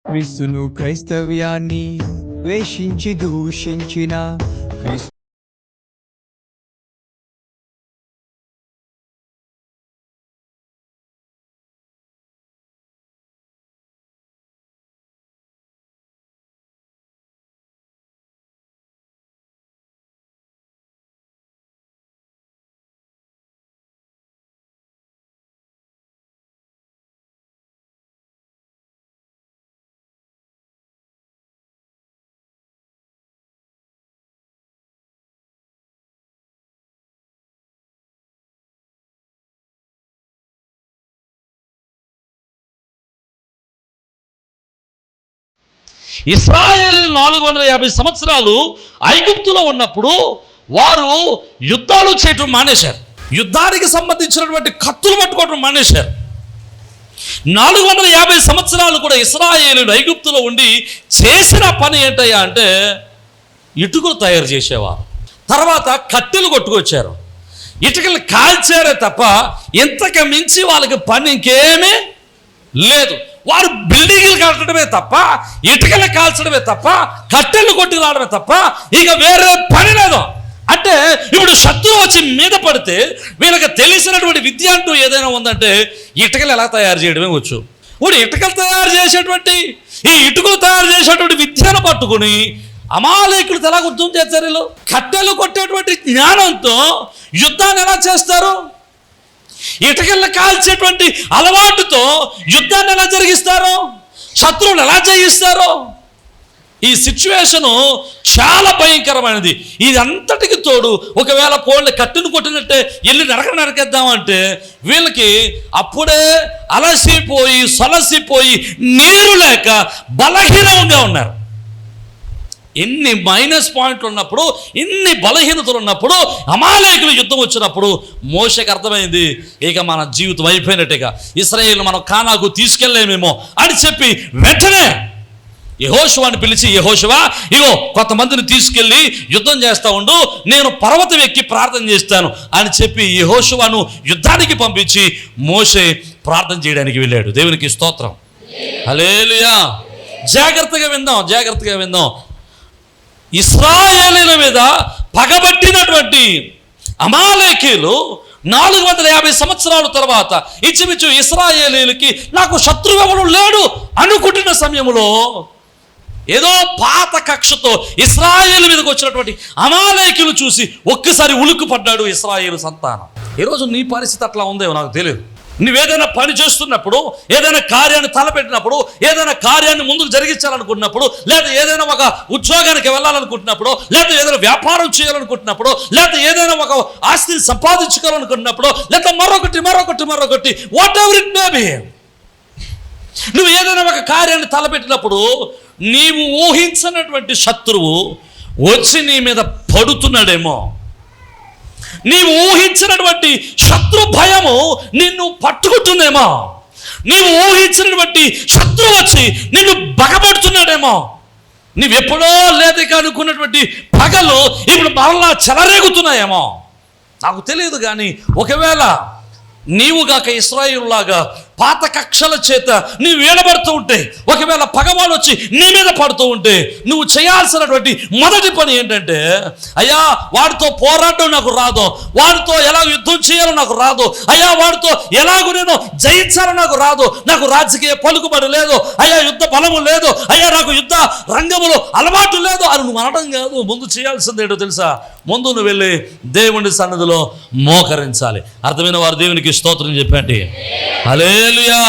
క్రీస్తును క్రైస్తవ్యాన్ని ద్వేషించి దూషించిన క్రీస్తు ఇశ్రాయేలు 450 సంవత్సరాలు ఐగుప్తులో ఉన్నప్పుడు వారు యుద్ధాలు చేయటం మానేశారు. యుద్ధానికి సంబంధించినటువంటి కత్తులు పట్టుకోవటం మానేశారు. 450 సంవత్సరాలు కూడా ఇశ్రాయేలు ఐగుప్తులో ఉండి చేసిన పని ఏంటయ్యా అంటే ఇటుకలు తయారు చేసేవారు. తర్వాత కట్టెలు కొట్టుకొచ్చారు, ఇటుకలు కాల్చారే తప్ప ఇంతకు మించి వాళ్ళకి పని ఇంకేమీ లేదు. వారు బిల్డింగ్లు కట్టడమే తప్ప, ఇటుకలు కాల్చడమే తప్ప, కట్టెలు కొట్టి రావడమే తప్ప ఇక వేరే పని లేదు. అంటే ఇప్పుడు శత్రువు వచ్చి మీద పడితే వీళ్ళకి తెలిసినటువంటి విద్య అంటూ ఏదైనా ఉందంటే ఇటుకలు ఎలా తయారు చేయడమే వచ్చు. ఇప్పుడు ఇటుకలు తయారు చేసేటువంటి ఈ ఇటుకలు తయారు చేసేటువంటి విద్యను పట్టుకుని అమాలేకులు ఎలా యుద్ధం చేస్తారు. వీళ్ళు కట్టెలు కొట్టేటువంటి జ్ఞానంతో యుద్ధాన్ని ఎలా చేస్తారు? ఇటుకలను కాల్చేటువంటి అలవాటుతో యుద్ధాన్ని ఎలా జరిగిస్తారు? శత్రువులు ఎలా జయిస్తారు? ఈ సిచ్యువేషను చాలా భయంకరమైనది. ఇది అంతటికి తోడు ఒకవేళ పోళ్ళు కట్టును కొట్టినట్టే వెళ్ళి నరకేద్దామంటే వీళ్ళకి అప్పుడే అలసిపోయి సొలసిపోయి నీరు లేక బలహీనంగా ఉన్నారు. ఎన్ని మైనస్ పాయింట్లు ఉన్నప్పుడు, ఇన్ని బలహీనతలు ఉన్నప్పుడు, అమాలేకులు యుద్ధం వచ్చినప్పుడు మోషేకి అర్థమైంది ఇక మన జీవితం అయిపోయినట్టుగా, ఇశ్రాయేలు మనం కానాకు తీసుకెళ్ళలేమేమో అని చెప్పి వెంటనే యెహోషువని పిలిచి, యెహోషువా ఇగో కొంతమందిని తీసుకెళ్ళి యుద్ధం చేస్తూ ఉండు, నేను పర్వతం ఎక్కి ప్రార్థన చేస్తాను అని చెప్పి యెహోషువను యుద్ధానికి పంపించి మోషే ప్రార్థన చేయడానికి వెళ్ళాడు. దేవునికి స్తోత్రం, హల్లెలూయా. జాగ్రత్తగా విందాం. ఇశ్రాయేలీల మీద పగబట్టినటువంటి అమాలేకీలు 450 సంవత్సరాల తర్వాత ఇంచుమించు ఇశ్రాయేలీలకి నాకు శత్రువెవడు లేడు అనుకుంటున్న సమయంలో ఏదో పాత కక్షతో ఇశ్రాయేలు మీదకి వచ్చినటువంటి అమాలేకీలు చూసి ఒక్కసారి ఉలుక్కు పడ్డాడు ఇశ్రాయేలు సంతానం. ఈరోజు నీ పరిస్థితి అట్లా ఉందేమో నాకు తెలియదు. నువ్వేదైనా పని చేస్తున్నప్పుడు, ఏదైనా కార్యాన్ని తలపెట్టినప్పుడు, ఏదైనా కార్యాన్ని ముందుకు జరిగించాలనుకుంటున్నప్పుడు, లేదా ఏదైనా ఒక ఉద్యోగానికి వెళ్ళాలనుకుంటున్నప్పుడు, లేదా ఏదైనా వ్యాపారం చేయాలనుకుంటున్నప్పుడు, లేదా ఏదైనా ఒక ఆస్తిని సంపాదించుకోవాలనుకుంటున్నప్పుడు, లేదా మరొకటి what ever it may be, నువ్వు ఏదైనా ఒక కార్యాన్ని తలపెట్టినప్పుడు నీవు ఊహించినటువంటి శత్రువు వచ్చి నీ మీద పడుతున్నాడేమో, నీవు ఊహించినటువంటి శత్రు భయము నిన్ను పట్టుకుంటుందేమో, నీవు ఊహించినటువంటి శత్రువు వచ్చి నిన్ను బగబడుతున్నాడేమో, నీవెప్పుడో లేదిక అనుకున్నటువంటి పగలు ఇప్పుడు మరలా చెలరేగుతున్నాయేమో నాకు తెలియదు. కానీ ఒకవేళ నీవుగాక ఇశ్రాయేలులాగా పాత కక్షల చేత నీవు వేడబడుతూ ఉంటే, ఒకవేళ పగవాళ్ళు వచ్చి నీ మీద పడుతూ ఉంటే నువ్వు చేయాల్సినటువంటి మొదటి పని ఏంటంటే, అయ్యా వాడితో పోరాటం నాకు రాదు, వాడితో ఎలా యుద్ధం చేయాలో నాకు రాదు, అయ్యా వాడితో ఎలాగో నేను జయించాలో నాకు రాదు, నాకు రాజకీయ పలుకుబడి లేదు, అయ్యా యుద్ధ బలము లేదు, అయ్యా నాకు యుద్ధ రంగములో అలవాటు లేదు అని నువ్వు అనడం కాదు. ముందు చేయాల్సింది ఏంటో తెలుసా? ముందు నువ్వు వెళ్ళి దేవుని సన్నిధిలో మోకరించాలి. అర్థమైన వారు దేవునికి స్తోత్రం చెప్పండి, హల్లెలూయా.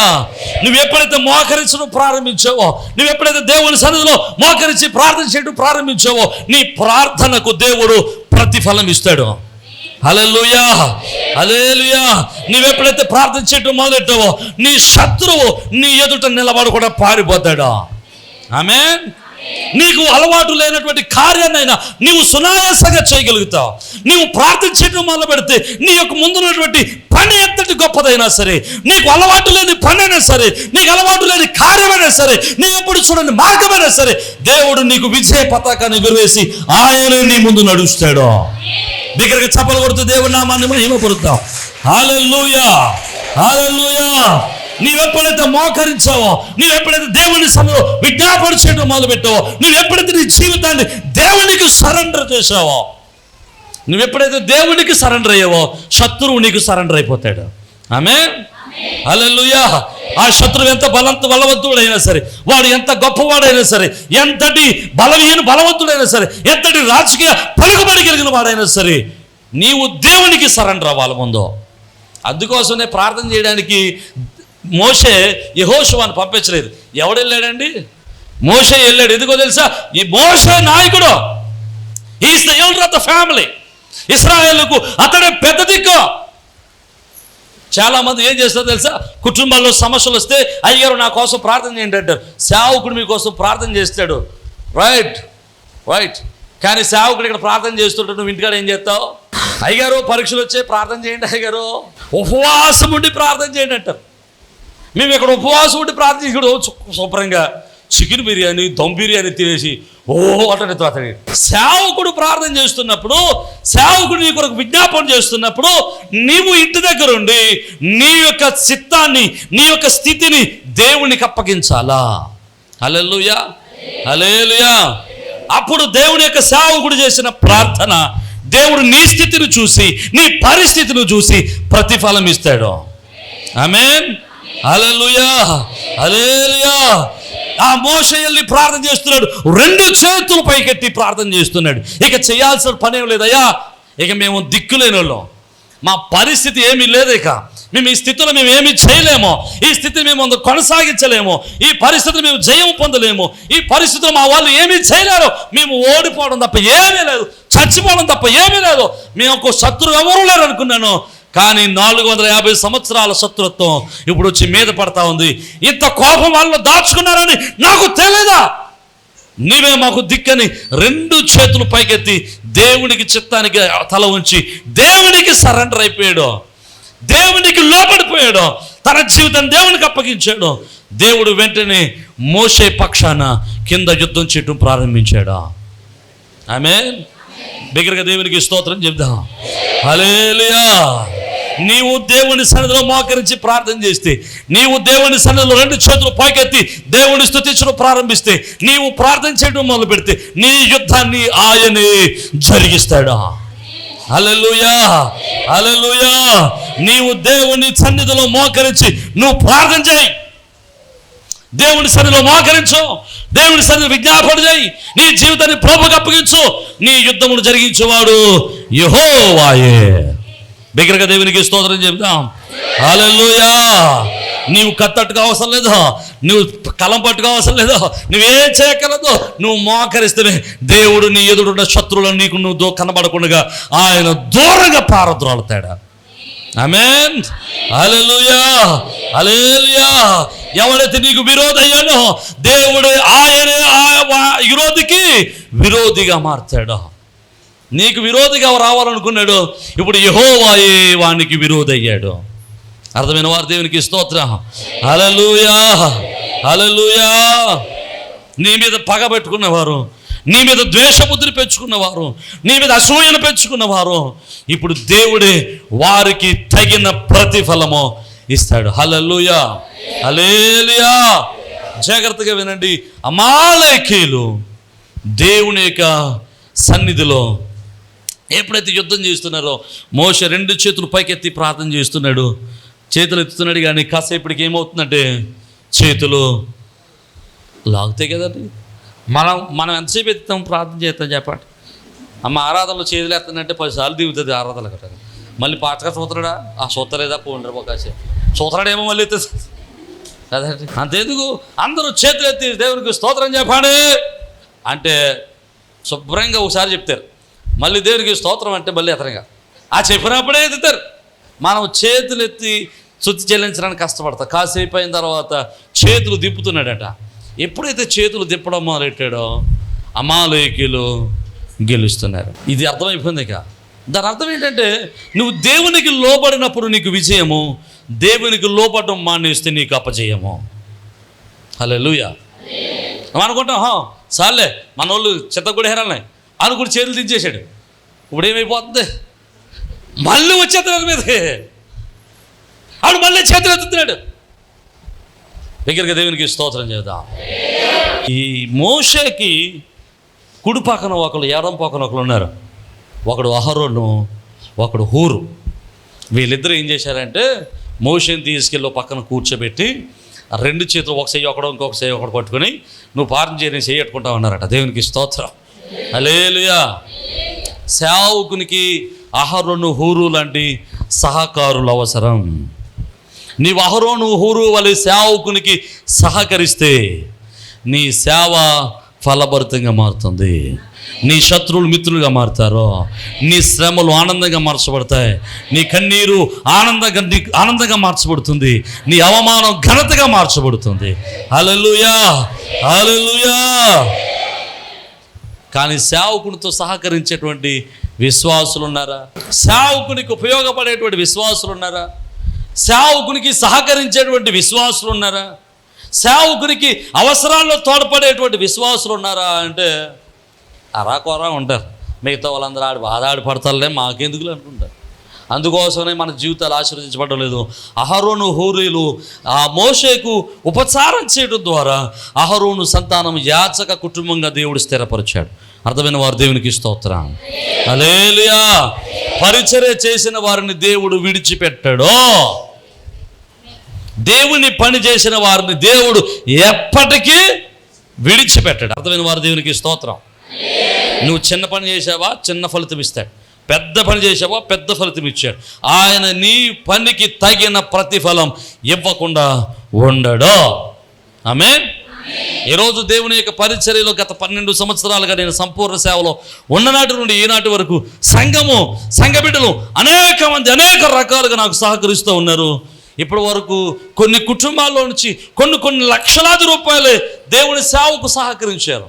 నువ్వు ఎప్పుడైతే మోకరించడం ప్రారంభించావో, నువ్వు ఎప్పుడైతే దేవుని సన్నిధిలో మోకరించి ప్రార్థన చేయడం ప్రారంభించావో నీ ప్రార్థనకు దేవుడు ప్రతిఫలం ఇస్తాడు. హల్లెలూయా, హల్లెలూయా. నువ్వెప్పుడైతే ప్రార్థన చేయడం మొదలెట్టావో నీ శత్రువు నీ ఎదుట నిలబడి కూడా పారిపోతాడు. ఆమేన్. నీకు అలవాటు లేనటువంటి కార్యాన్నైనా నీవు సునాయాసంగా చేయగలుగుతావు. నీవు ప్రార్థన చేయడం మొదలు పెడితే నీ యొక్క ముందున్నటువంటి పని ఎంతటి గొప్పదైనా సరే, నీకు అలవాటు లేని పని అయినా సరే, నీకు అలవాటు లేని కార్యమైనా సరే, నీ ఎప్పుడు చూడని మార్గమైనా సరే, దేవుడు నీకు విజయ పతాకాన్ని ఎగురవేసి ఆయన నీ ముందు నడుస్తాడు. దగ్గరగా చప్పలు కొడుతూ దేవుడి నామాన్ని మహిమపరుద్దాం. హల్లెలూయా, హల్లెలూయా. నీవెప్పుడైతే మోకరించావో, నీవెప్పుడైతే దేవుని సన్నిధిలో విజ్ఞాపన చేయడం మొదలుపెట్టావో, నువ్వెప్పుడైతే నీ జీవితాన్ని దేవునికి సరెండర్ చేసావో, నువ్వెప్పుడైతే దేవునికి సరెండర్ అయ్యావో, శత్రువు నీకు సరెండర్ అయిపోతాడు. ఆమేన్. హల్లెలూయా. ఆ శత్రువు ఎంత బలవంతుడైనా సరే, వాడు ఎంత గొప్పవాడైనా సరే, ఎంతటి బలవంతుడైనా సరే, ఎంతటి రాజకీయ పలుకుబడి కలిగిన వాడైనా సరే, నీవు దేవునికి సరెండర్ అవ్వాలి ముందు. అందుకోసమే ప్రార్థన చేయడానికి మోషే యెహోషువను పంపించలేదు. ఎవడు వెళ్ళాడండి? మోషే వెళ్ళాడు. ఎందుకో తెలుసా? ఈ మోషే నాయకుడు, is the elder of the family. ఇశ్రాయేలుకు అతడే పెద్ద దిక్కు. చాలా మంది ఏం చేస్తారో తెలుసా? కుటుంబాల్లో సమస్యలు వస్తే అయ్యగారు నా కోసం ప్రార్థన చేయండి అంటారు. సేవకుడు మీకోసం ప్రార్థన చేస్తాడు, రైట్. కానీ సేవకుడు ఇక్కడ ప్రార్థన చేస్తుంటే నువ్వు ఇంటికాడ ఏం చేస్తావు? అయ్యగారు పరీక్షలు వచ్చే ప్రార్థన చేయండి, అయ్యగారు ఉపవాసం ఉండి ప్రార్థన చేయండి అంటారు. మేము ఇక్కడ ఉపవాసం ఉండి ప్రార్థన ఇక్కడ శుభ్రంగా చికెన్ బిర్యానీ, దమ్ బిర్యానీ తినేసి అంటే సేవకుడు ప్రార్థన చేస్తున్నప్పుడు, సేవకుడు నీ కొరకు విజ్ఞాపన చేస్తున్నప్పుడు, నీవు ఇంటి దగ్గర ఉండి నీ యొక్క చిత్తాన్ని, నీ యొక్క స్థితిని దేవునికి అప్పగించాలా. హల్లెలూయా, హల్లెలూయా. అప్పుడు దేవుని యొక్క సేవకుడు చేసిన ప్రార్థన దేవుడు నీ స్థితిని చూసి, నీ పరిస్థితిని చూసి ప్రతిఫలం ఇస్తాడు. ఆమేన్. హల్లెలూయా, హల్లెలూయా. ఆ మోషే వెళ్ళి ప్రార్థన చేస్తున్నాడు, 2 చేతులు పైకెత్తి ప్రార్థన చేస్తున్నాడు. ఇక చేయాల్సిన పనేం లేదయ్యా, ఇక మేము దిక్కులేని వాళ్ళం, మా పరిస్థితి ఏమీ లేదు, ఇక మేము ఈ స్థితిలో మేము ఏమీ చేయలేము, ఈ స్థితిని మేము కొనసాగించలేము, ఈ పరిస్థితిని మేము జయం పొందలేము, ఈ పరిస్థితిలో మా వాళ్ళు ఏమీ చేయలేరు, మేము ఓడిపోవడం తప్ప ఏమీ లేదు, చచ్చిపోవడం తప్ప ఏమీ లేదు, మేము ఒక శత్రువు ఎవరూ లేరు అనుకున్నాను. కానీ 450 సంవత్సరాల శత్రుత్వం ఇప్పుడు వచ్చి మీద పడతా ఉంది. ఇంత కోపం వాళ్ళు దాచుకున్నారని నాకు తెలియదా? నీవే మాకు దిక్కని 2 చేతులు పైకెత్తి దేవునికి చిత్తానికి తల ఉంచి దేవునికి సరెండర్ అయిపోయాడు, దేవునికి లోపడిపోయాడు, తన జీవితం దేవునికి అప్పగించాడు. దేవుడు వెంటనే మోషే పక్షాన కింద యుద్ధం చేయటం ప్రారంభించాడు. ఆమేన్. బిగ్గరగా దేవునికి స్తోత్రం చెప్దాం. హల్లెలూయా. నీవు దేవుని సన్నిధిలో మోకరించి ప్రార్థన చేస్తే, నీవు దేవుని సన్నిధిలో 2 చేతులు పైకెత్తి దేవుని స్తుతించడం ప్రారంభిస్తే, నీవు ప్రార్థన చేయడం మొదలు పెడితే నీ యుద్ధాన్ని ఆయనే జరిగిస్తాడు. హల్లెలూయా, హల్లెలూయా. నీవు దేవుని సన్నిధిలో మోకరించి నువ్వు ప్రార్థన చేయి, దేవుని సన్నిధిలో మోకరించు, దేవుని సన్నిధిలో విజ్ఞాపన చేయి, నీ జీవితాన్ని ప్రభువుకు అప్పగించు. నీ యుద్ధమును జరిగించేవాడు యెహోవాయే. బిగ్గరగా దేవునికి స్తోత్రం చెప్దాం. హల్లెలూయా. నీవు కత్తట్టుగా అవసరం లేదు, నువ్వు కలం పట్టుగా అవసరం లేదు, నువ్వేం చేయగలదు. నువ్వు మోకరిస్తే దేవుడు నీ ఎదురున్న శత్రువులను నీకు నువ్వు కనబడకుండా ఆయన దూరంగా పారద్రోలుతాడు. ఆమేన్. హల్లెలూయా, హల్లెలూయా. ఎవరైతే నీకు విరోధయ్యానో దేవుడు ఆయనే విరోధికి విరోధిగా మారుతాడు. నీకు విరోధిగా రావాలనుకున్నాడు, ఇప్పుడు యెహోవాయే వానికి విరోధి అయ్యాడు. అర్థమైన వారు దేవునికి స్తోత్రం. హల్లెలూయా, హల్లెలూయా. నీ మీద పగ పెట్టుకున్నవారు, నీ మీద ద్వేషబుద్ధిని పెంచుకున్నవారు, నీ మీద అసూయను పెంచుకున్నవారు, ఇప్పుడు దేవుడే వారికి తగిన ప్రతిఫలము ఇస్తాడు. హల్లెలూయా, హల్లెలూయా. జాగ్రత్తగా వినండి. అమాలేకీయులు దేవుని యొక్క సన్నిధిలో ఎప్పుడైతే యుద్ధం చేస్తున్నారో, మోషే 2 చేతులు పైకెత్తి ప్రార్థన చేస్తున్నాడు, చేతులు ఎత్తుతున్నాడు. కానీ కాసేపటికి ఏమవుతుందంటే చేతులు లాగుతాయి కదండి. మనం ఎంతసేపు ఎత్తుతాం ప్రార్థన చేస్తాం చెప్పండి. అమ్మ ఆరాధనలో చేతులు ఎత్తానంటే 10 సార్లు దిగుతుంది ఆరాధన కదా. మళ్ళీ పాటగా చూతరాడా? ఆ చూతలేదా పోండ్రు ఒకసారి చూతరాడేమో మళ్ళీ ఎత్తుంది కదండి. అంతేందుకు అందరూ చేతులు ఎత్తి దేవునికి స్తోత్రం చెప్పండి అంటే శుభ్రంగా ఒకసారి చెప్తారు, మళ్ళీ దేవునికి స్తోత్రం అంటే మళ్ళీ ఎత్తరంగా ఆ చెప్పినప్పుడే ఎత్తుతారు. మనం చేతులు ఎత్తి శుద్ధి చెల్లించడానికి కష్టపడతాం. కాసేపు అయిన తర్వాత చేతులు దిప్పుతున్నాడట. ఎప్పుడైతే చేతులు దిప్పడం మొదలెట్టాడో అమాలేకీయులు గెలుస్తున్నారు. ఇది అర్థమైపోయింది. ఇక దాని అర్థం ఏంటంటే, నువ్వు దేవునికి లోబడినప్పుడు నీకు విజయము, దేవునికి లోబడడం మానేస్తే నీకు అపజయము. హల్లెలూయా. మనం అనుకుంటాం సార్లే మన వాళ్ళు చెత్తగుడి హేరాలనే అనుకుని చేతులు దించేశాడు, ఇప్పుడు ఏమైపోతుంది? మళ్ళీ వచ్చేస్తున్నాడు మీదకి, ఆడు మళ్ళీ చేతులు ఎత్తుతున్నాడు. దగ్గరగా దేవునికి స్తోత్రం చేద్దాం. ఈ మోషేకి కుడి పక్కన ఒకరు, ఎడం పక్కన ఒకరు ఉన్నారు. ఒకడు అహరోను, ఒకడు హూరు. వీళ్ళిద్దరూ ఏం చేశారంటే మోషేని తీసుకెళ్ళి పక్కన కూర్చోబెట్టి ఆ రెండు చేతులు ఒక చెయ్యి ఒకడు, ఇంకొక చెయ్యి ఒకడు పట్టుకొని నువ్వు పారం చేయని చెయ్యి పెట్టుకుంటా ఉన్నారట. దేవునికి స్తోత్రం. హల్లెలూయా. సేవకునికి అహరోను, హూరు లాంటి సహకారులు అవసరం. నీవు అహరోను, హూరు వలె సేవకునికి సహకరిస్తే నీ సేవ ఫలభరితంగా మారుతుంది. నీ శత్రువులు మిత్రులుగా మారుతారు. నీ శ్రమలు ఆనందంగా మార్చబడతాయి. నీ కన్నీరు ఆనందంగా మార్చబడుతుంది. నీ అవమానం ఘనతగా మార్చబడుతుంది. హల్లెలూయా, హల్లెలూయా. కానీ సేవకునితో సహకరించేటువంటి విశ్వాసులు ఉన్నారా? సేవకునికి ఉపయోగపడేటువంటి విశ్వాసులు ఉన్నారా? సేవకునికి సహకరించేటువంటి విశ్వాసులు ఉన్నారా? సేవకునికి అవసరాల్లో తోడ్పడేటువంటి విశ్వాసులు ఉన్నారా అంటే అరాకొరా ఉంటారు. మిగతా వాళ్ళందరూ ఆడి పడతారులే, మాకెందుకులే అనుకుంటారు. అందుకోసమే మన జీవితాలు ఆశీర్వదించబడలేదు. అహరోను, హూరీలు ఆ మోషేకు ఉపచారం చేయడం ద్వారా అహరోను సంతానం యాచక కుటుంబంగా దేవుడు స్థిరపరిచాడు. అర్థమైన వారు దేవునికి స్తోత్రం. హల్లెలూయా. పరిచర్య చేసిన వారిని దేవుడు విడిచిపెట్టాడు. దేవుని పని చేసిన వారిని దేవుడు ఎప్పటికీ విడిచిపెట్టాడు. అర్థమైన వారు దేవునికి స్తోత్రం. నువ్వు చిన్న పని చేసావా, చిన్న ఫలితం ఇస్తాడు. పెద్ద పని చేసావా, పెద్ద ఫలితం ఇచ్చాడు. ఆయన నీ పనికి తగిన ప్రతిఫలం ఇవ్వకుండా ఉండడు. ఆమేన్. ఈరోజు దేవుని యొక్క పరిచర్యలో గత 12 సంవత్సరాలుగా నేను సంపూర్ణ సేవలో ఉన్ననాటి నుండి ఈనాటి వరకు సంఘ బిడ్డలు అనేక మంది అనేక రకాలుగా నాకు సహకరిస్తూ ఉన్నారు. ఇప్పటి వరకు కొన్ని కుటుంబాల్లో నుంచి కొన్ని లక్షలాది రూపాయలే దేవుని సేవకు సహకరించారు.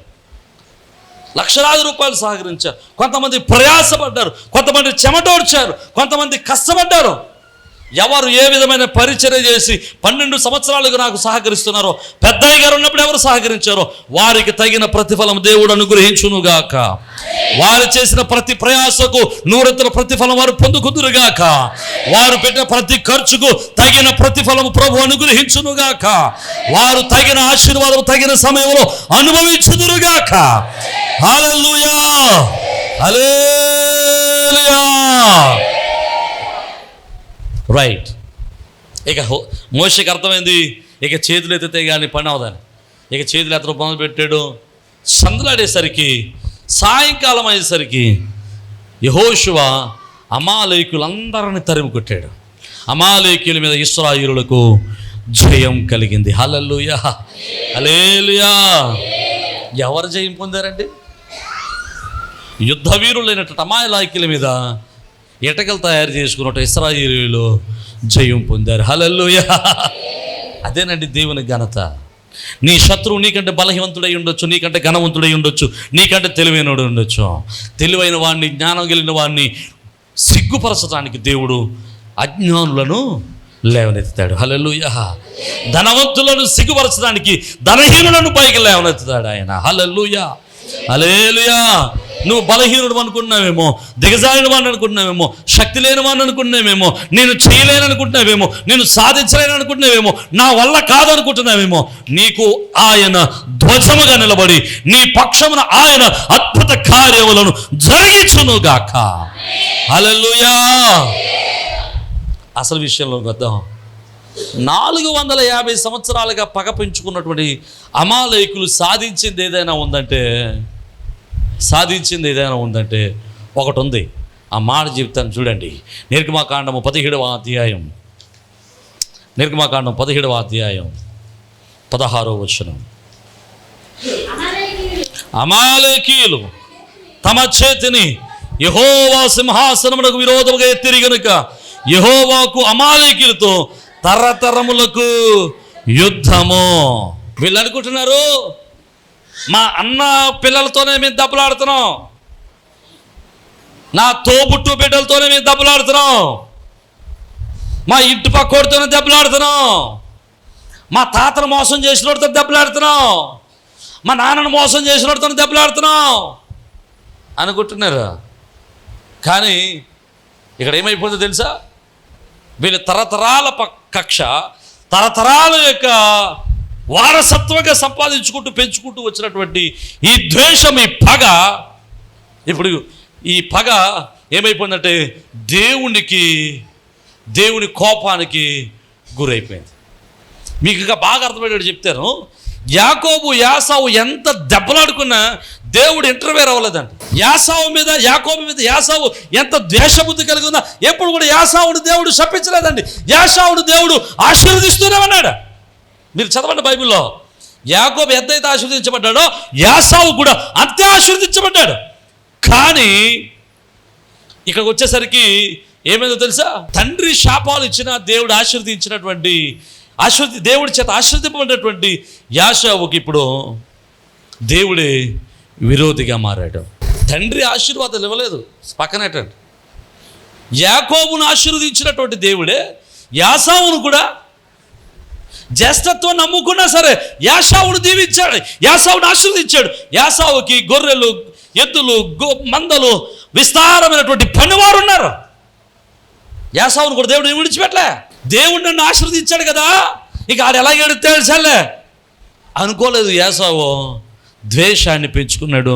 లక్షలాది రూపాయలు సహకరించారు. కొంతమంది ప్రయాసపడ్డారు, కొంతమంది చెమటోడ్చారు, కొంతమంది కష్టపడ్డారు. ఎవరు ఏ విధమైన పరిచర్య చేసి 12 సంవత్సరాలుగా నాకు సహకరిస్తున్నారో, పెద్దయ్య గారు ఉన్నప్పుడు ఎవరు సహకరించారో వారికి తగిన ప్రతిఫలం దేవుడు అనుగ్రహించునుగాక. వారు చేసిన ప్రతి ప్రయాసకు 100 ప్రతిఫలం వారు పొందుకుందురుగాక. వారు పెట్టిన ప్రతి ఖర్చుకు తగిన ప్రతిఫలం ప్రభు అనుగ్రహించునుగాక. వారు తగిన ఆశీర్వాదం తగిన సమయంలో అనుభవించుదురుగాక. హల్లెలూయా, హల్లెలూయా. రైట్. ఇక మోషేకి అర్థమైంది, ఇక చేతులు ఎత్తితే కానీ పని అవదని. ఇక చేతులు ఎత్తడం మొదలు పెట్టాడు. సందులాడేసరికి సాయంకాలం అయ్యేసరికి యెహోషువ అమాలేకులందరిని తరిమి కొట్టాడు. అమాలేకుల మీద ఇశ్రాయేలులకు జయం కలిగింది. హల్లెలూయా, హల్లెలూయా. ఎవరు జయం పొందారండి? యుద్ధ వీరులైనటువంటి అమాలేకుల మీద ఎటకలు తయారు చేసుకున్నట్టు ఇశ్రాయేలీయులు జయం పొందారు. హల్లెలూయా. అదేనండి దేవుని ఘనత. నీ శత్రువు నీకంటే బలహీనవంతుడై ఉండొచ్చు, నీకంటే ఘనవంతుడై ఉండొచ్చు, నీకంటే తెలివైనడు ఉండొచ్చు. తెలివైన వాడిని, జ్ఞానం కలిగిన వాడిని సిగ్గుపరచడానికి దేవుడు అజ్ఞానులను లేవనెత్తాడు. హల్లెలూయా. ధనవంతులను సిగ్గుపరచడానికి ధనహీనులను పైకి లేవనెత్తాడు ఆయన. హల్లెలూయా, హల్లెలూయా. నువ్వు బలహీనుడు అనుకున్నావేమో, దిగజారిన వాడిని అనుకుంటున్నావేమో, శక్తి లేని వాడిని అనుకుంటున్నావేమో, నేను చేయలేను అనుకుంటున్నావేమో, నేను సాధించలేను అనుకుంటున్నావేమో, నా వల్ల కాదనుకుంటున్నావేమో, నీకు ఆయన ధ్వజముగా నిలబడి నీ పక్షమున ఆయన అద్భుత కార్యములను జరిగించునుగాక. హల్లెలూయా. అసలు విషయంలోకి వద్దాం. 450 సంవత్సరాలుగా పగ పెంచుకున్నటువంటి అమాలేకులు సాధించింది ఏదైనా ఉందంటే ఒకటి ఉంది. ఆ మాట చెప్తాను చూడండి. నిర్గమకాండము 17వ అధ్యాయం, 16వ వచనం. అమాలేకీయులు తమ చేతిని యెహోవా సింహాసనమునకు విరోధముగా ఎత్తిరి గనుక యెహోవాకు అమాలేకీయులతో తరతరములకు యుద్ధము. వీళ్ళు అనుకుంటున్నారు మా అన్న పిల్లలతోనే మేము దెబ్బలాడుతున్నాం, నా తోబుట్టు బిడ్డలతోనే మేము దెబ్బలాడుతున్నాం, మా ఇంటి పక్కోడితోనే దెబ్బలాడుతున్నాం, మా తాతను మోసం చేసినోడితో దెబ్బలాడుతున్నాం, మా నాన్నను మోసం చేసినోడితో దెబ్బలాడుతున్నాం అనుకుంటున్నారు. కానీ ఇక్కడ ఏమైపోతుందో తెలుసా? వీళ్ళ తరతరాల కక్ష, తరతరాల యొక్క వారసత్వంగా సంపాదించుకుంటూ పెంచుకుంటూ వచ్చినటువంటి ఈ ద్వేషం, ఈ పగ, ఇప్పుడు ఈ పగ ఏమైపోయిందంటే దేవుని కోపానికి గురైపోయింది. మీకు ఇంకా బాగా అర్థమయ్యేటట్టు చెప్తాను. యాకోబు యాసావు ఎంత దెబ్బలాడుకున్నా దేవుడు ఇంటర్వేర్ అవ్వలేదంట. యాకోబు మీద యాసావు ఎంత ద్వేషబుద్ధి కలిగి ఉన్నా ఎప్పుడు కూడా యాసావును దేవుడు శపించలేదండి. యాసావును దేవుడు ఆశీర్వదిస్తూనే ఉన్నాడు. మీరు చదవండి బైబిల్లో. యాకోబు ఎంతైతే ఆశీర్వదించబడ్డాడో యాసావు కూడా అంతే ఆశీర్వదించబడ్డాడు. కానీ ఇక్కడికి వచ్చేసరికి ఏమైందో తెలుసా? తండ్రి శాపాలు ఇచ్చిన దేవుడు ఆశీర్వదించినటువంటి దేవుడి చేత ఆశీర్వదింపబడినటువంటి యాషావుకి ఇప్పుడు దేవుడే విరోధిగా మారాడు. తండ్రి ఆశీర్వాదాలు ఇవ్వలేదు, పక్కనేటండి. యాకోబును ఆశీర్వదించినటువంటి దేవుడే యాసావును కూడా జ్యేష్ఠత్వం నమ్ముకున్నా సరే యాసావును దీవించాడు, యాసావును ఆశీర్వదించాడు. యాసావుకి గొర్రెలు, ఎద్దులు, మందలు, విస్తారమైనటువంటి పనివారు ఉన్నారు. యాసావును కూడా దేవుడు విడిచిపెట్టలే. దేవుడు నన్ను ఆశీర్వదించాడు కదా, ఇక ఆడు ఎలా ఏడుతాడు సర్లే అనుకోలేదు. యాసావు ద్వేషాన్ని పెంచుకున్నాడు.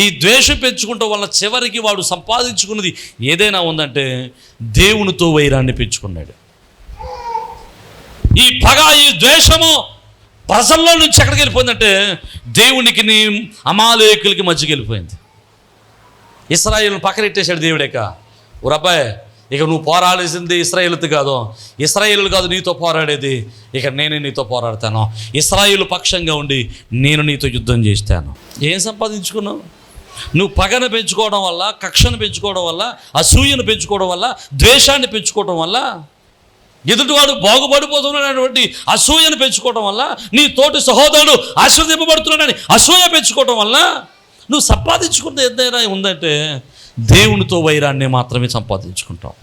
ఈ ద్వేషం పెంచుకుంటాం వల్ల చివరికి వాడు సంపాదించుకున్నది ఏదైనా ఉందంటే దేవునితో వైరాన్ని పెంచుకున్నాడు. ఈ పగ, ఈ ద్వేషము ప్రజల్లో నుంచి ఎక్కడికి వెళ్ళిపోయిందంటే దేవునికి అమాలేకులకి మధ్యకి వెళ్ళిపోయింది. ఇశ్రాయేలును పక్కనెట్టేశాడు దేవుడేక. ఊరబ్బాయి, ఇక నువ్వు పోరాడాల్సింది ఇశ్రాయేలుతో కాదు, ఇశ్రాయేలు కాదు నీతో పోరాడేది, ఇక నేనే నీతో పోరాడతాను. ఇశ్రాయేలు పక్షంగా ఉండి నేను నీతో యుద్ధం చేస్తాను. ఏం సంపాదించుకున్నావు? నువ్వు పగను పెంచుకోవడం వల్ల, కక్షను పెంచుకోవడం వల్ల, అసూయను పెంచుకోవడం వల్ల, ద్వేషాన్ని పెంచుకోవడం వల్ల, ఎదుటివాడు బాగుపడిపోతున్నాడటువంటి అసూయను పెంచుకోవడం వల్ల, నీ తోటి సహోదరుడు ఆశీర్వదింపబడుతున్నాడని అసూయ పెంచుకోవడం వల్ల నువ్వు సంపాదించుకున్నది ఏదైనా ఉందంటే దేవునితో వైరాన్ని మాత్రమే సంపాదించుకుంటాం.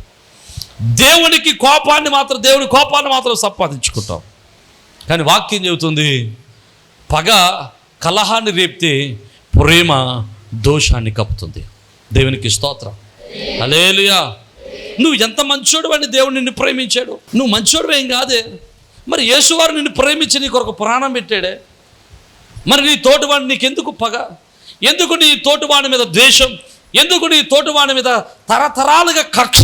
దేవుని కోపాన్ని మాత్రం సంపాదించుకుంటాం. కానీ వాక్యం చెబుతుంది పగ కలహాన్ని రేపితే ప్రేమ దోషాన్ని కప్పుతుంది. దేవునికి స్తోత్రం. హల్లెలూయా. నువ్వు ఎంత మంచోడు అని దేవుడు నిన్ను ప్రేమించాడు. నువ్వు మంచోడు ఏం కాదే. మరి యేసువారు నిన్ను ప్రేమించి నీ కొరకు ప్రాణం పెట్టాడే. మరి నీ తోటివాడిని నీకెందుకు పగ? ఎందుకు నీ తోటివాడి మీద ద్వేషం? ఎందుకు నీ తోటివాడి మీద తరతరాలుగా కక్ష?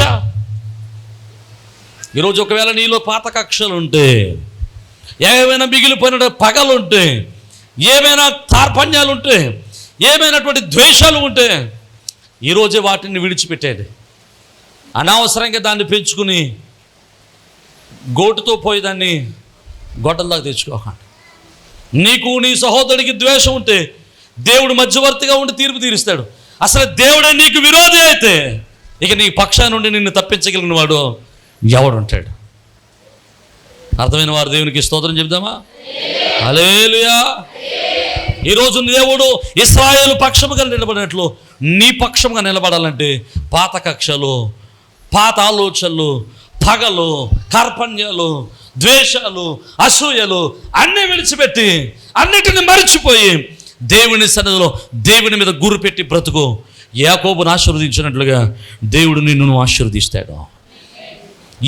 ఈరోజు ఒకవేళ నీలో పాత కక్షలు ఉంటే, ఏమైనా మిగిలిపోయిన పగలు ఉంటే, ఏమైనా తార్పణ్యాలు ఉంటే, ఏమైనటువంటి ద్వేషాలు ఉంటే ఈరోజే వాటిని విడిచిపెట్టేది. అనవసరంగా దాన్ని పెంచుకుని గోటుతో పోయేదాన్ని గొడ్డల్లాగా తెచ్చుకోకండి. నీకు నీ సహోదరుడికి ద్వేషం ఉంటే దేవుడు మధ్యవర్తిగా ఉండి తీర్పు తీరుస్తాడు. అసలు దేవుడే నీకు విరోధి అయితే ఇక నీ పక్షా నుండి నిన్ను తప్పించగలిగిన వాడు ఎవడుంటాడు? అర్థమైన వారు దేవునికి స్తోత్రం చెప్దామా? హల్లెలూయా. ఈరోజు దేవుడు ఇశ్రాయేలు పక్షముగా నిలబడినట్లు నీ పక్షముగా నిలబడాలంటే పాత కక్షలు, పాత ఆలోచనలు, పగలు, కార్పణ్యాలు, ద్వేషాలు, అసూయలు అన్నీ విడిచిపెట్టి అన్నిటిని మరిచిపోయి దేవుని సన్నిధిలో దేవుని మీద గురి పెట్టి బ్రతుకు. యాకోబును ఆశీర్వదించినట్లుగా దేవుడు నిన్ను ఆశీర్వదిస్తాడు.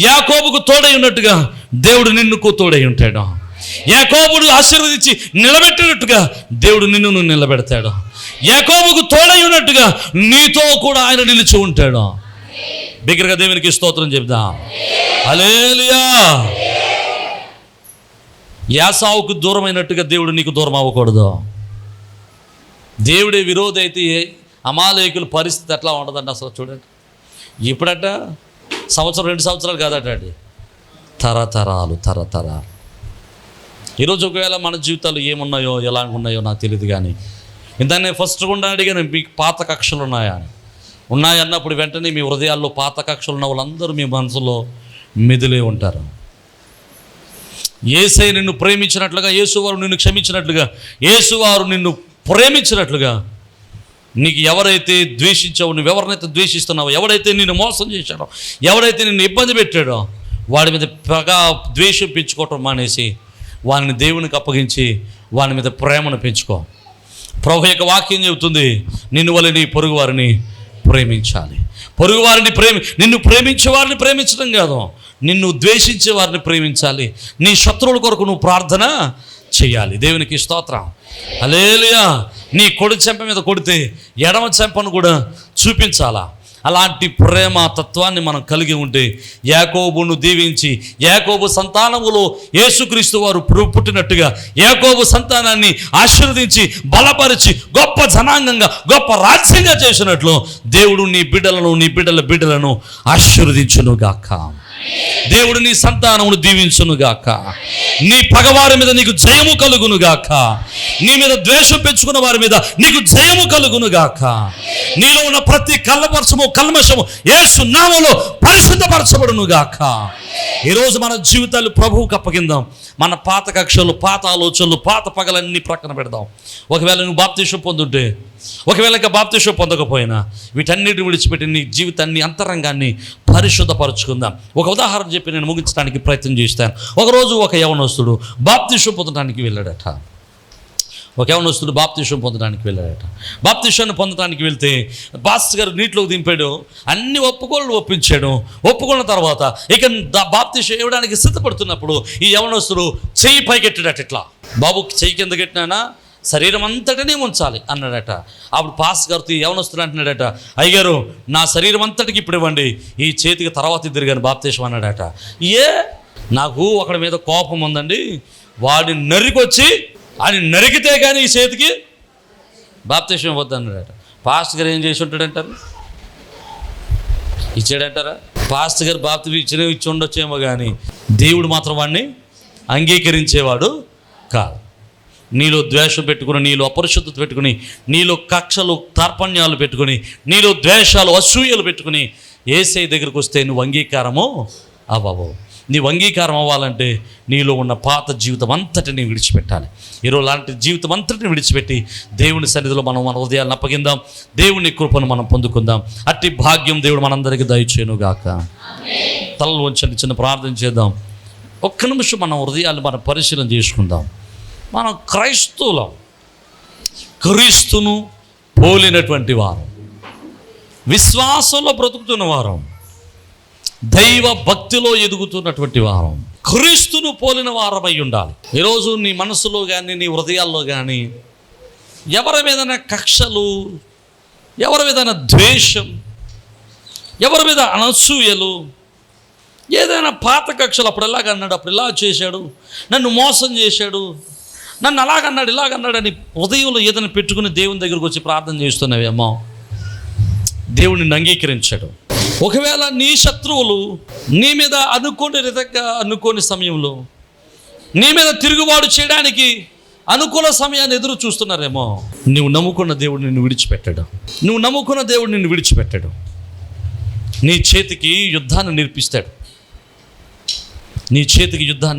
యాకోబుకు తోడై ఉన్నట్టుగా దేవుడు నిన్నుకు తోడై ఉంటాడు. యాకోబును ఆశీర్వదించి నిలబెట్టినట్టుగా దేవుడు నిన్ను నిలబెడతాడు. యాకోబుకు తోడై ఉన్నట్టుగా నీతో కూడా ఆయన నిలిచి ఉంటాడు. బిగ్గరగా దేవునికి స్తోత్రం చెప్దాం. హల్లెలూయా. యాసావుకు దూరమైనట్టుగా దేవుడు నీకు దూరం అవ్వకూడదు. దేవుడే విరోధి అయితే అమాలేకుల పరిస్థితి ఎట్లా ఉండదండి అసలు చూడండి. ఇప్పుడట సంవత్సరం 2 సంవత్సరాలు కాదట అండి, తరతరాలు. ఈరోజు ఒకవేళ మన జీవితాలు ఏమున్నాయో ఎలా ఉన్నాయో నాకు తెలియదు, కానీ ఇంత నేను ఫస్ట్ గుండా అడిగాను, మీకు పాత కక్షలు ఉన్నాయా అని. ఉన్నాయన్నప్పుడు వెంటనే మీ హృదయాల్లో పాత కక్షలు ఉన్న వాళ్ళందరూ మీ మనసులో మెదిలే ఉంటారు. యేసయ్య నిన్ను ప్రేమించినట్లుగా, యేసువారు నిన్ను క్షమించినట్లుగా, యేసువారు నిన్ను ప్రేమించినట్లుగా నీకు ఎవరైతే ద్వేషించావో, నువ్వు ఎవరినైతే ద్వేషిస్తున్నావో, ఎవడైతే నిన్ను మోసం చేశాడో, ఎవడైతే నిన్ను ఇబ్బంది పెట్టాడో వాడి మీద పగ ద్వేషం పెంచుకోవటం మానేసి వాడిని దేవునికి అప్పగించి వాని మీద ప్రేమను పెంచుకో. ప్రభు యొక్క వాక్యం చెబుతుంది, నిన్ను వల్ల నీ పొరుగు వారిని ప్రేమించాలి. పొరుగువారిని నిన్ను ప్రేమించే వారిని ప్రేమించడం కాదు, నిన్ను ద్వేషించే వారిని ప్రేమించాలి. నీ శత్రువుల కొరకు నువ్వు ప్రార్థన చేయాలి. దేవునికి స్తోత్రం. హల్లెలూయా. నీ కుడి చెంప మీద కొడితే ఎడమ చెంపను కూడా చూపించాలా. అలాంటి ప్రేమ తత్వాన్ని మనం కలిగి ఉంటే యాకోబును దీవించి యాకోబు సంతానములో యేసుక్రీస్తు వారు పుట్టినట్టుగా యాకోబు సంతానాన్ని ఆశీర్వదించి బలపరిచి గొప్ప జనాంగంగా గొప్ప రాజ్యంగా చేసినట్లు దేవుడు నీ బిడ్డలను ఆశీర్వదించునుగాక. దేవుడు నీ సంతానమును దీవించునుగాక. నీ పగవారి మీద నీకు జయము కలుగునుగాక. నీ మీద ద్వేషం పెంచుకున్న వారి మీద నీకు జయము కలుగునుగాక. నీలో ఉన్న ప్రతి కల్మషము యేసు నామములో పరిశుద్ధపరచబడునుగాక. ఈరోజు మన జీవితాలు ప్రభువుకు అప్పగిందాం. మన పాత కక్షలు, పాత ఆలోచనలు, పాత పగలన్నీ ప్రక్కన పెడదాం. ఒకవేళ నువ్వు బాప్తిసం పొందుంటే, ఒకవేళ ఇంకా బాప్తిసం పొందకపోయినా వీటన్నిటిని విడిచిపెట్టి నీ జీవితాన్ని, అంతరంగాన్ని పరిశుద్ధపరచుకుందాం. ఒక ఉదాహరణ చెప్పి నేను ముగించడానికి ప్రయత్నం చేస్తాను. ఒకరోజు ఒక యవనస్తుడు బాప్తిసం పొందడానికి వెళ్ళాడట. బాప్తిసం పొందడానికి వెళ్తే పాస్టర్ గారు నీటిలోకి దింపాడు. అన్ని ఒప్పుకొన్నాడు. ఒప్పుకున్న తర్వాత ఇక బాప్తిసం ఇవ్వడానికి సిద్ధపడుతున్నప్పుడు ఈ యవనస్తుడు చెయ్యి పైకెట్టాడట. ఇట్లా, బాబు చెయ్యి కింద కట్టినానా, శరీరం అంతటినీ ఉంచాలి అన్నాడట. అప్పుడు పాస్టర్ గారితో యవనస్తుడు అంటున్నాడట, అయ్యగారు నా శరీరం అంతటికి ఇప్పుడు ఇవ్వండి, ఈ చేతికి తర్వాత ఇద్దరు కానీ బాప్తిసం అన్నాడట. నాకు ఒకడి మీద కోపం ఉందండి, వాడిని నరికొచ్చి అని నరికితే కానీ ఈ చేతికి బాప్తిసం ఇవ్వద్దు అన్నాడట. పాస్టర్ గారు ఏం చేసి ఉంటాడంటారు? ఇచ్చాడంటారా? పాస్టర్ గారు బాప్తిసం ఇచ్చి ఉండొచ్చేమో కానీ దేవుడు మాత్రం వాడిని అంగీకరించేవాడు కాదు. నీలో ద్వేషం పెట్టుకుని, నీలో అపరిశుద్ధత పెట్టుకుని, నీలో కక్షలు కార్పణ్యాలు పెట్టుకుని, నీలో ద్వేషాలు అసూయలు పెట్టుకుని యేసయ్య దగ్గరికి వస్తే నువ్వు అంగీకారమో అవ్వవు. నీవు అంగీకారం అవ్వాలంటే నీలో ఉన్న పాత జీవితం అంతటిని విడిచిపెట్టాలి. ఈరోజు లాంటి జీవితం అంతటిని విడిచిపెట్టి దేవుని సన్నిధిలో మనం మన హృదయాలను అప్పగిందాం. దేవుని కృపను మనం పొందుకుందాం. అట్టి భాగ్యం దేవుడు మనందరికీ దయచేయునుగాక. తలలు వంచండి, చిన్న ప్రార్థన చేద్దాం. ఒక్క నిమిషం మన హృదయాన్ని మనం పరిశీలన చేసుకుందాం. మనం క్రైస్తవులం, క్రీస్తును పోలినటువంటి వారం, విశ్వాసంలో బ్రతుకుతున్న వారం, దైవ భక్తిలో ఎదుగుతున్నటువంటి వారం, క్రీస్తును పోలిన వారమై ఉండాలి. ఈరోజు నీ మనసులో కానీ నీ హృదయాల్లో కానీ ఎవరి మీదైనా కక్షలు, ఎవరి మీదైనా ద్వేషం, ఎవరి మీద అనసూయలు, ఏదైనా పాత కక్షలు, అప్పుడు ఎలాగన్నాడు, అప్పుడు ఇలా చేశాడు, నన్ను మోసం చేశాడు, నన్ను అలాగన్నాడు ఇలాగన్నాడు అని హృదయంలో ఏదైనా పెట్టుకుని దేవుని దగ్గరకు వచ్చి ప్రార్థన చేస్తున్నావేమో, దేవుడిని అంగీకరించాడు. ఒకవేళ నీ శత్రువులు నీ మీద అనుకోని సమయంలో నీ మీద తిరుగుబాటు చేయడానికి అనుకూల సమయాన్ని ఎదురు చూస్తున్నారేమో, నువ్వు నమ్ముకున్న దేవుడు నిన్ను విడిచిపెట్టాడు. నీ చేతికి యుద్ధాన్ని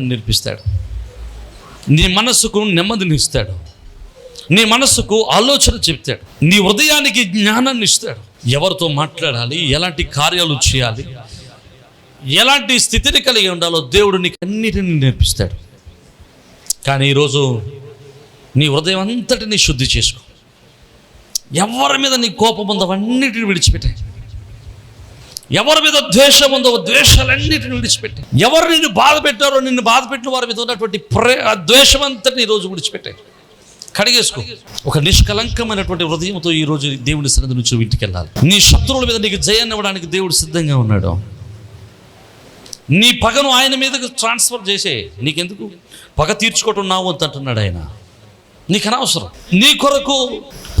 నేర్పిస్తాడు. నీ మనస్సుకు నెమ్మదిని ఇస్తాడు. నీ మనస్సుకు ఆలోచన చెప్తాడు. నీ హృదయానికి జ్ఞానాన్ని ఇస్తాడు. ఎవరితో మాట్లాడాలి, ఎలాంటి కార్యాలు చేయాలి, ఎలాంటి స్థితిని కలిగి ఉండాలో దేవుడు నీకు అన్నిటిని నేర్పిస్తాడు. కానీ ఈరోజు నీ హృదయం అంతటిని శుద్ధి చేసుకో. ఎవరి మీద నీ కోపం ఉందో అన్నిటిని విడిచిపెట్టాయి. ఎవరి మీద ద్వేషం ఉందో ద్వేషాలన్నిటిని విడిచిపెట్టాయి. ఎవరు నిన్ను బాధ పెట్టారో, నిన్ను బాధ పెట్టిన వారి మీద ఉన్నటువంటి ద్వేషం అంతటిని ఈరోజు విడిచిపెట్టాయి. కడిగేసుకో. ఒక నిష్కలంకమైనటువంటి హృదయంతో ఈరోజు దేవుని సన్నిధి నుంచి ఇంటికి వెళ్ళాలి. నీ శత్రువుల మీద నీకు జయాన్ని ఇవ్వడానికి దేవుడు సిద్ధంగా ఉన్నాడు. నీ పగను ఆయన మీదకి ట్రాన్స్ఫర్ చేసే, నీకెందుకు పగ తీర్చుకోవటం నా వద్దు అంటున్నాడు ఆయన. నీకు అనవసరం. నీ కొరకు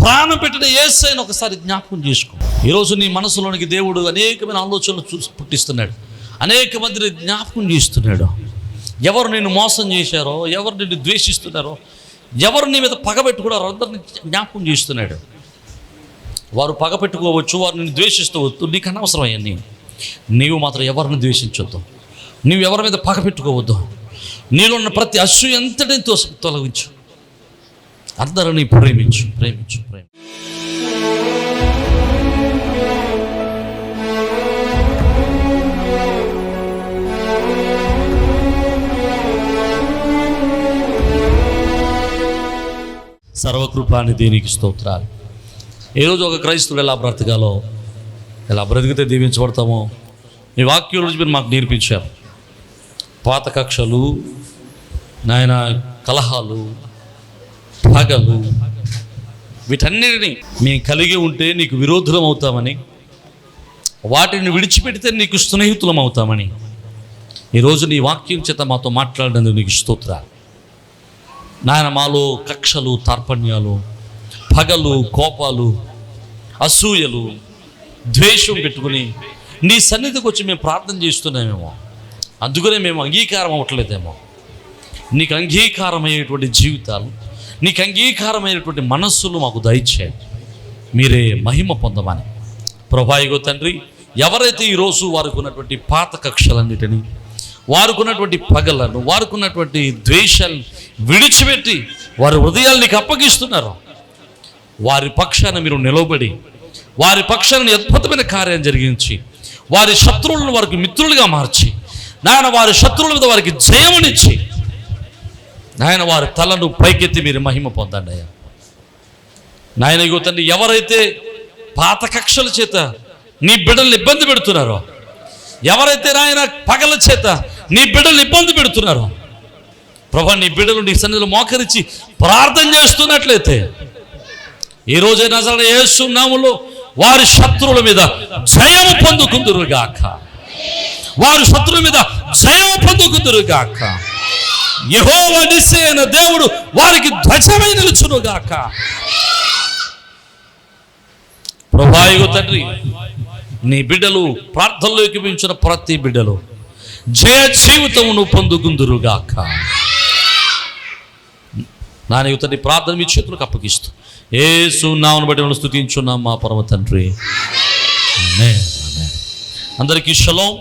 ప్రాణం పెట్టిన యేసయ్యను ఒకసారి జ్ఞాపకం చేసుకో. ఈరోజు నీ మనసులోనికి దేవుడు అనేకమైన ఆలోచనలు పుట్టిస్తున్నాడు. అనేక మందిని జ్ఞాపకం చేస్తున్నాడు. ఎవరు నిన్ను మోసం చేశారో, ఎవరు నిన్ను ద్వేషిస్తున్నారో, ఎవరు నీ మీద పగ పెట్టుకున్నారో అందరిని జ్ఞాపకం చేస్తున్నాడు. వారు పగ పెట్టుకోవచ్చు, వారు నిన్ను ద్వేషిస్తవచ్చు, నీకు అనవసరం అవన్నీ. నీవు మాత్రం ఎవరిని ద్వేషించొద్దు. నీవు ఎవరి మీద పగ పెట్టుకోవద్దు. నీలో ఉన్న ప్రతి అసూయ అంతటిని తొలగించు. అందరినీ ప్రేమించు. సర్వకృపాని దేనికి స్తోత్రాలు. ఈరోజు ఒక క్రైస్తవుడు ఎలా బ్రతకాలో, ఎలా బ్రతికితే దీవించబడతామో మీ వాక్యం రోజు మీరు మాకు నేర్పించారు. పాత కక్షలు నాయన కలహాలు, పగలు, వీటన్నిటిని మేము కలిగి ఉంటే నీకు విరోధులం అవుతామని, వాటిని విడిచిపెడితే నీకు స్నేహితులం అవుతామని ఈరోజు నీ వాక్యం చేత మాతో మాట్లాడినందుకు నీకు స్తోత్రాలు నాయన. మాలో కక్షలు, తార్పణ్యాలు, పగలు, కోపాలు, అసూయలు, ద్వేషం పెట్టుకుని నీ సన్నిధికి వచ్చి మేము ప్రార్థన చేస్తున్నామేమో, అందుకనే మేము అంగీకారం అవ్వట్లేదేమో. నీకు అంగీకారమైనటువంటి జీవితాలు, నీకు అంగీకారమైనటువంటి మనస్సులు మాకు దయచేయండి. మీరే మహిమ పొందమని ప్రభాయిగో తండ్రి. ఎవరైతే ఈరోజు వారికి ఉన్నటువంటి పాత కక్షలన్నిటినీ, వారికి ఉన్నటువంటి పగలను, వారికి ఉన్నటువంటి ద్వేషాలను విడిచిపెట్టి వారి హృదయాలు నీకు అప్పగిస్తున్నారు, వారి పక్షాన మీరు నిలబడి వారి పక్షాన్ని అద్భుతమైన కార్యం జరిగించి వారి శత్రువులను వారికి మిత్రులుగా మార్చి నాయన వారి శత్రువుల మీద వారికి జయమునిచ్చి నాయన వారి తలను పైకెత్తి మీరు మహిమ పొందండి అయ్యా. నాయన ఇగో తండ్రి, ఎవరైతే పాత కక్షల చేత నీ బిడ్డల్ని ఇబ్బంది పెడుతున్నారో, ఎవరైతే నాయన పగల చేత నీ బిడ్డల్ని ఇబ్బంది పెడుతున్నారో ప్రభా, నీ బిడ్డలు నీ సన్నిధిలో మోకరించి ప్రార్థన చేస్తున్నట్లయితే ఈ రోజే నజరేయుడైన యేసు నామములో వారి శత్రువుల మీద జయము పొందుకుందురుగాక, వారి శత్రువుల మీద జయము పొందుకుందురుగాక. యెహోవా నిస్సీ అయిన దేవుడు వారికి ధ్వజమై నిలుచునుగాక. ప్రభువా తండ్రి, నీ బిడ్డలు ప్రార్థనలో ఎక్కిపించిన ప్రతి బిడ్డలు జయ జీవితమును పొందుకుందురుగాక. నా తండ్రి ప్రార్థన మీ చేతులకు అప్పగిస్తూ యేసు నామమును బట్టి మనం స్తుతించున్నాం మా పరమ తండ్రి. ఆమేన్. అందరికీ షలోమ్.